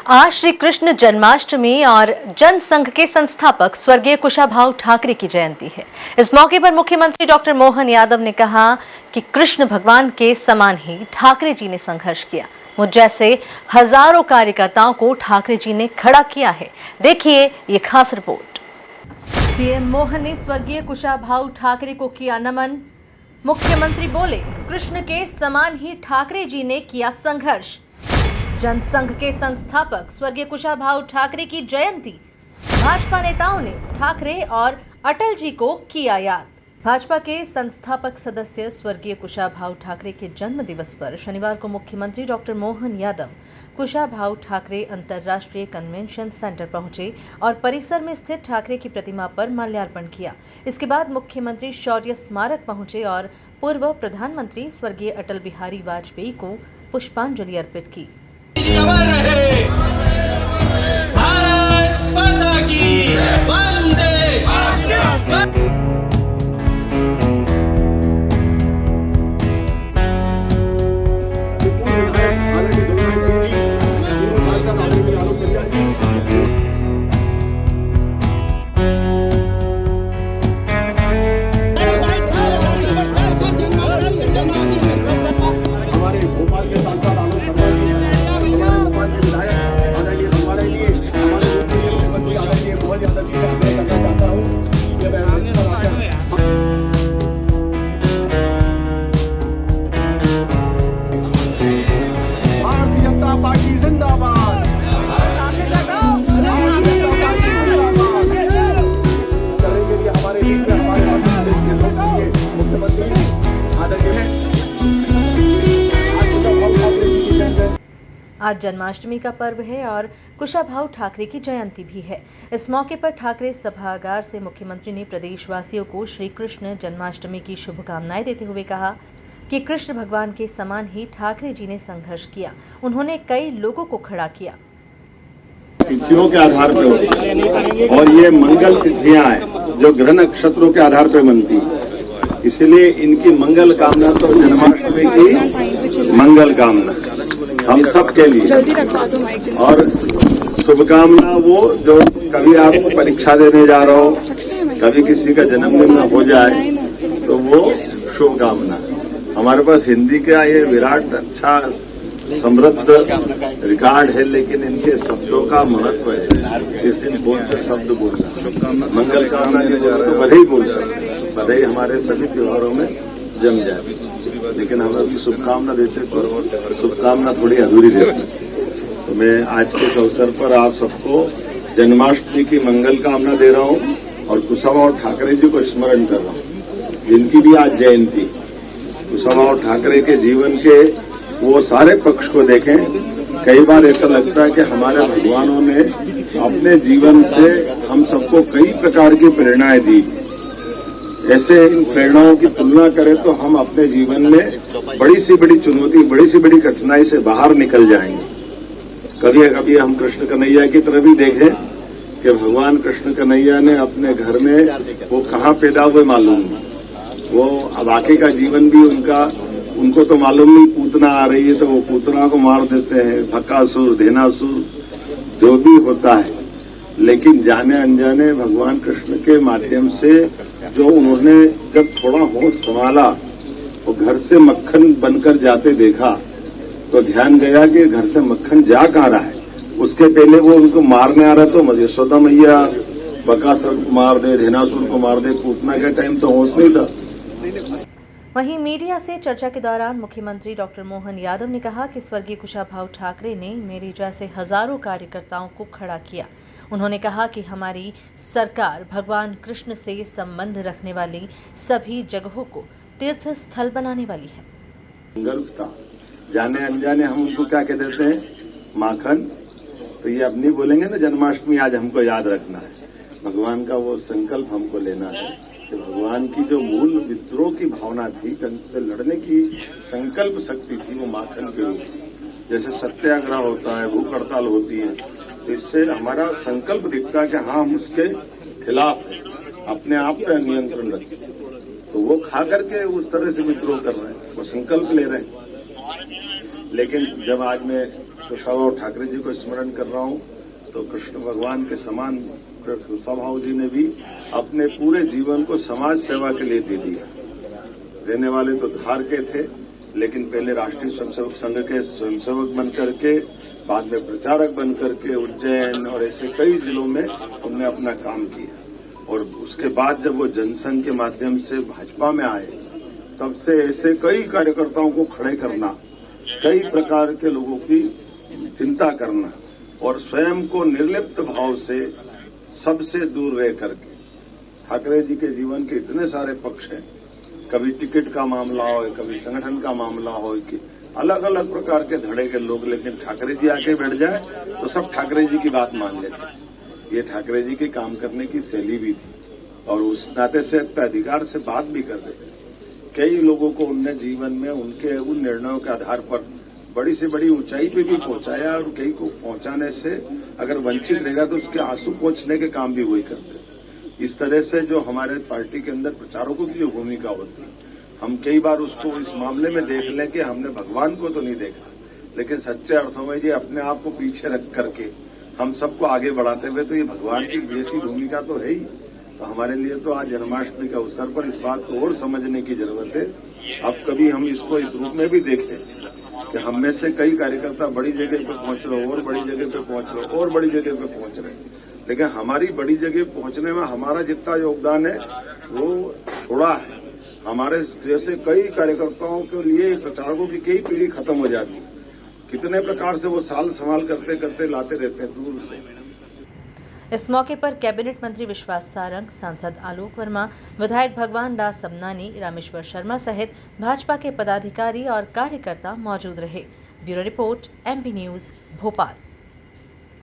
आज श्री कृष्ण जन्माष्टमी और जनसंघ के संस्थापक स्वर्गीय कुशाभाऊ ठाकरे की जयंती है। इस मौके पर मुख्यमंत्री डॉक्टर मोहन यादव ने कहा कि कृष्ण भगवान के समान ही ठाकरे जी ने संघर्ष किया। मुझ जैसे हजारों कार्यकर्ताओं को ठाकरे जी ने खड़ा किया है। देखिए ये खास रिपोर्ट। सीएम मोहन ने स्वर्गीय कुशाभाऊ ठाकरे को किया नमन। मुख्यमंत्री बोले, कृष्ण के समान ही ठाकरे जी ने किया संघर्ष। जनसंघ के संस्थापक स्वर्गीय कुशाभाऊ ठाकरे की जयंती। भाजपा नेताओं ने ठाकरे और अटल जी को किया याद। भाजपा के संस्थापक सदस्य स्वर्गीय कुशाभाऊ ठाकरे के जन्म दिवस पर शनिवार को मुख्यमंत्री डॉक्टर मोहन यादव कुशाभाऊ ठाकरे अंतर्राष्ट्रीय कन्वेंशन सेंटर पहुंचे और परिसर में स्थित ठाकरे की प्रतिमा पर माल्यार्पण किया। इसके बाद मुख्यमंत्री शौर्य स्मारक पहुंचे और पूर्व प्रधानमंत्री स्वर्गीय अटल बिहारी वाजपेयी को पुष्पांजलि अर्पित की। भारत माता की वंदे मातरम। आज जन्माष्टमी का पर्व है और कुशाभाऊ ठाकरे की जयंती भी है। इस मौके पर ठाकरे सभागार से मुख्यमंत्री ने प्रदेशवासियों को श्री कृष्ण जन्माष्टमी की शुभकामनाएं देते हुए कहा कि कृष्ण भगवान के समान ही ठाकरे जी ने संघर्ष किया। उन्होंने कई लोगों को खड़ा किया। तिथियों के आधार पर होती और ये मंगल तिथियां हैं जो ग्रह नक्षत्रों के आधार पर बनती है, इसलिए इनकी मंगल कामना तो जन्माष्टमी की मंगल कामना हम सब के लिए और शुभकामना वो जो कभी आप परीक्षा देने जा रहे हो, कभी किसी का जन्मदिन हो जाए तो वो शुभकामना। हमारे पास हिंदी का ये विराट अच्छा समृद्ध रिकॉर्ड है, लेकिन इनके शब्दों का महत्व है। किस दिन कौन से शब्द बोलना, मंगल कामना तो बधाई बोल सकते, बधाई हमारे सभी त्योहारों में जम जाए, लेकिन हम अभी शुभकामना देते तो शुभकामना थोड़ी अधूरी रहती। तो मैं आज के इस अवसर पर आप सबको जन्माष्टमी की मंगल कामना दे रहा हूं और कुशाभाऊ ठाकरे जी को स्मरण कर रहा हूं, जिनकी भी आज जयंती। कुशाभाऊ ठाकरे के जीवन के वो सारे पक्ष को देखें। कई बार ऐसा लगता है कि हमारे भगवानों ने अपने जीवन से हम सबको कई प्रकार की प्रेरणाएं दी। ऐसे इन प्रेरणाओं की तुलना करें तो हम अपने जीवन में बड़ी सी बड़ी चुनौती, बड़ी सी बड़ी कठिनाई से बाहर निकल जाएंगे। कभी कभी हम कृष्ण कन्हैया की तरफ भी देखें कि भगवान कृष्ण कन्हैया ने अपने घर में वो कहाँ पैदा हुए मालूम नहीं। वो बाकी का जीवन भी उनको तो मालूम नहीं, पूतना आ रही है तो वो पूतना को मार देते हैं, भक्कासुर, धेनासुर, जो भी होता है। लेकिन जाने अनजाने भगवान कृष्ण के माध्यम से जो उन्होंने जब थोड़ा होश संभाला और घर से मक्खन बनकर जाते देखा तो ध्यान गया कि घर से मक्खन जा कहाँ रहा है। उसके पहले वो उनको मारने आ रहा तो यशोदा मैया बकासुर को मार दे, धेनासुर को मार दे, पूतना के टाइम तो होश नहीं था। वहीं मीडिया से चर्चा के दौरान मुख्यमंत्री डॉक्टर मोहन यादव ने कहा कि स्वर्गीय कुशाभाऊ ठाकरे ने मेरे जैसे हजारों कार्यकर्ताओं को खड़ा किया। उन्होंने कहा कि हमारी सरकार भगवान कृष्ण से संबंध रखने वाली सभी जगहों को तीर्थ स्थल बनाने वाली है। संघर्ष का जाने अनजाने हम उनको क्या कह देते हैं, माखन। तो ये अब नहीं बोलेंगे ना जन्माष्टमी आज हमको याद रखना है। भगवान का वो संकल्प हमको लेना है कि भगवान की जो मूल विद्रोह की भावना थी, कंस से लड़ने की संकल्प शक्ति थी, वो माखन के रूप जैसे सत्याग्रह होता है, भूख हड़ताल होती है, तो इससे हमारा संकल्प दिखता है कि हाँ हम उसके खिलाफ है, अपने आप पे नियंत्रण रखें। तो वो खा करके उस तरह से विद्रोह कर रहे हैं, वो संकल्प ले रहे हैं। लेकिन जब आज मैं कुशाभाऊ ठाकरे जी को स्मरण कर रहा हूं, तो कृष्ण भगवान के समान कुशाभाऊ जी ने भी अपने पूरे जीवन को समाज सेवा के लिए दे दिया। रहने वाले तो धार के थे, लेकिन पहले राष्ट्रीय स्वयंसेवक संघ के स्वयंसेवक बनकर के, बाद में प्रचारक बनकर के उज्जैन और ऐसे कई जिलों में उन्होंने अपना काम किया। और उसके बाद जब वो जनसंघ के माध्यम से भाजपा में आए, तब से ऐसे कई कार्यकर्ताओं को खड़े करना, कई प्रकार के लोगों की चिंता करना और स्वयं को निर्लिप्त भाव से सबसे दूर रह करके, ठाकरे जी के जीवन के इतने सारे पक्ष हैं, कभी टिकट का मामला हो, कभी संगठन का मामला हो, कि अलग अलग प्रकार के धड़े के लोग, लेकिन ठाकरे जी आके बैठ जाए तो सब ठाकरे जी की बात मान लेते। ये ठाकरे जी के काम करने की शैली भी थी और उस नाते से अधिकार से बात भी कर देते। कई लोगों को उनने जीवन में उनके उन निर्णयों के आधार पर बड़ी से बड़ी ऊंचाई पे भी पहुंचाया और कई को पहुंचाने से अगर वंचित रहेगा तो उसके आंसू पोंछने के काम भी वही करते। इस तरह से जो हमारे पार्टी के अंदर प्रचारकों की जो भूमिका होती है, हम कई बार उसको इस मामले में देख लें कि हमने भगवान को तो नहीं देखा, लेकिन सच्चे अर्थों में ये अपने आप को पीछे रख करके हम सबको आगे बढ़ाते हुए, तो ये भगवान की जैसी भूमिका तो है ही। तो हमारे लिए तो आज जन्माष्टमी के अवसर पर इस बात को और समझने की जरूरत है। अब कभी हम इसको इस रूप में भी देखें कि हम में से कई कार्यकर्ता बड़ी जगह पे पहुंच रहे, और बड़ी जगह पे पहुंच रहे, और बड़ी जगह पे पहुंच रहे, लेकिन हमारी बड़ी जगह पहुंचने में हमारा जितना योगदान है वो थोड़ा है। हमारे जैसे कई कार्यकर्ताओं के लिए प्रचारकों की कई पीढ़ी खत्म हो जाती है। कितने प्रकार से वो साल संभाल करते करते लाते रहते हैं दूर से। इस मौके पर कैबिनेट मंत्री विश्वास सारंग, सांसद आलोक वर्मा, विधायक भगवान दास सबनानी, रामेश्वर शर्मा सहित भाजपा के पदाधिकारी और कार्यकर्ता मौजूद रहे। Bureau report, MP news, Bhopal.